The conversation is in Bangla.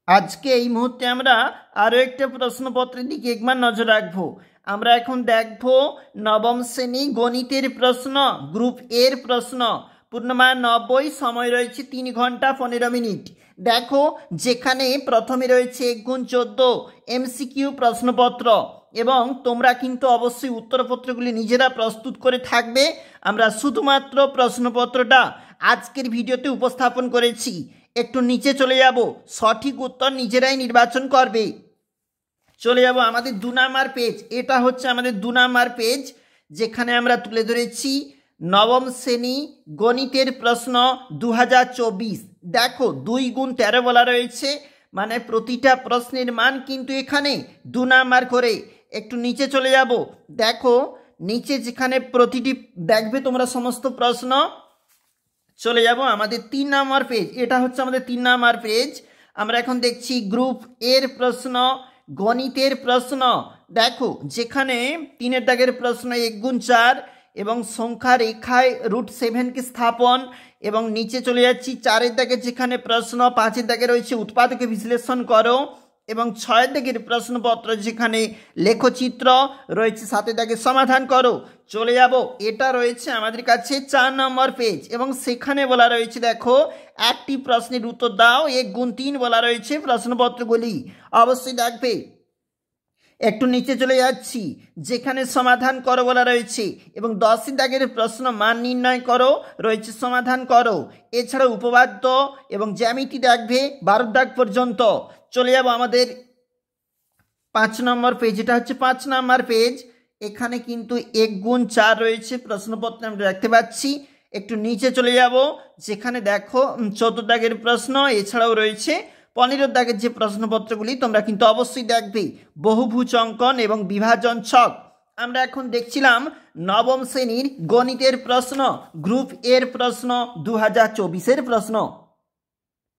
আজকে এই মুহূর্তে আমরা আরও একটা প্রশ্নপত্রের দিকে একবার নজর রাখবো। আমরা এখন দেখব নবম শ্রেণী গণিতের প্রশ্ন, গ্রুপ এর প্রশ্ন। পূর্ণমান 90, সময় রয়েছে 3 ঘন্টা 15 মিনিট। দেখো, যেখানে প্রথমে রয়েছে 1 গুণ 14 এমসিকিউ প্রশ্নপত্র, এবং তোমরা কিন্তু অবশ্যই উত্তরপত্রগুলি নিজেরা প্রস্তুত করে থাকবে। আমরা শুধুমাত্র প্রশ্নপত্রটা আজকের ভিডিওতে উপস্থাপন করেছি। একটু নিচে চলে যাব, সঠিক উত্তর নিজেরাই নির্বাচন করবে। চলে যাব আমাদের 2 নাম্বার পেজ। এটা হচ্ছে আমাদের 2 নাম্বার পেজ, যেখানে আমরা তুলে ধরেছি নবম শ্রেণী গণিতের প্রশ্ন 2024। দেখো, 2 গুণ 13 বলা রয়েছে, মানে প্রতিটা প্রশ্নের মান কিন্তু এখানে 2 নাম্বার করে। একটু নিচে চলে যাব, দেখো নিচে যেখানে প্রতিটি দেখবে তোমরা সমস্ত প্রশ্ন। চলে যাব আমাদের 3 নাম্বার পেজ। এটা হচ্ছে আমাদের 3 নাম্বার পেজ। আমরা এখন দেখছি গ্রুপ এর প্রশ্ন, গণিতের প্রশ্ন। দেখো, যেখানে 3 দাগের প্রশ্ন 1 গুণ 4 এবং সংখ্যা রেখায় √7 কে স্থাপন, এবং নিচে চলে যাচ্ছি 4 দাগের যেখানে প্রশ্ন, 5 দাগে রয়েছে উৎপাদকে বিশ্লেষণ করো, এবং 6 দাগের প্রশ্নপত্র যেখানে লেখচিত্র রয়েছে, 7 দাগের সমাধান করো। চলে যাব, এটা রয়েছে আমাদের কাছে 4 নম্বর পেজ, এবং সেখানে বলা রয়েছে দেখো, একটি প্রশ্নের উত্তর দাও, 1 গুণ 3 বলা রয়েছে প্রশ্নপত্রগুলি। অবশ্যই দেখবে। একটু নিচে চলে যাচ্ছি, যেখানে সমাধান করো বলা রয়েছে, এবং 10 দাগের প্রশ্ন মান নির্ণয় করো রয়েছে, সমাধান করো। এছাড়া উপপাদ্য এবং জ্যামিতি দেখবে 12 দাগ পর্যন্ত। চলে যাব আমাদের 5 নম্বর পেজ। এটা হচ্ছে 5 নম্বর পেজ। এখানে কিন্তু 1 গুণ 4 রয়েছে প্রশ্নপত্রে আমরা দেখতে পাচ্ছি। একটু নিচে চলে যাব, যেখানে দেখো 14 দাগের প্রশ্ন, এছাড়াও রয়েছে 15 দাগের যে প্রশ্নপত্রগুলি তোমরা কিন্তু অবশ্যই দেখবে, বহুভুজ অঙ্কন এবং বিভাজন ছক। আমরা এখন দেখছিলাম নবম শ্রেণীর গণিতের প্রশ্ন, গ্রুপ এর প্রশ্ন 2024 এর প্রশ্ন।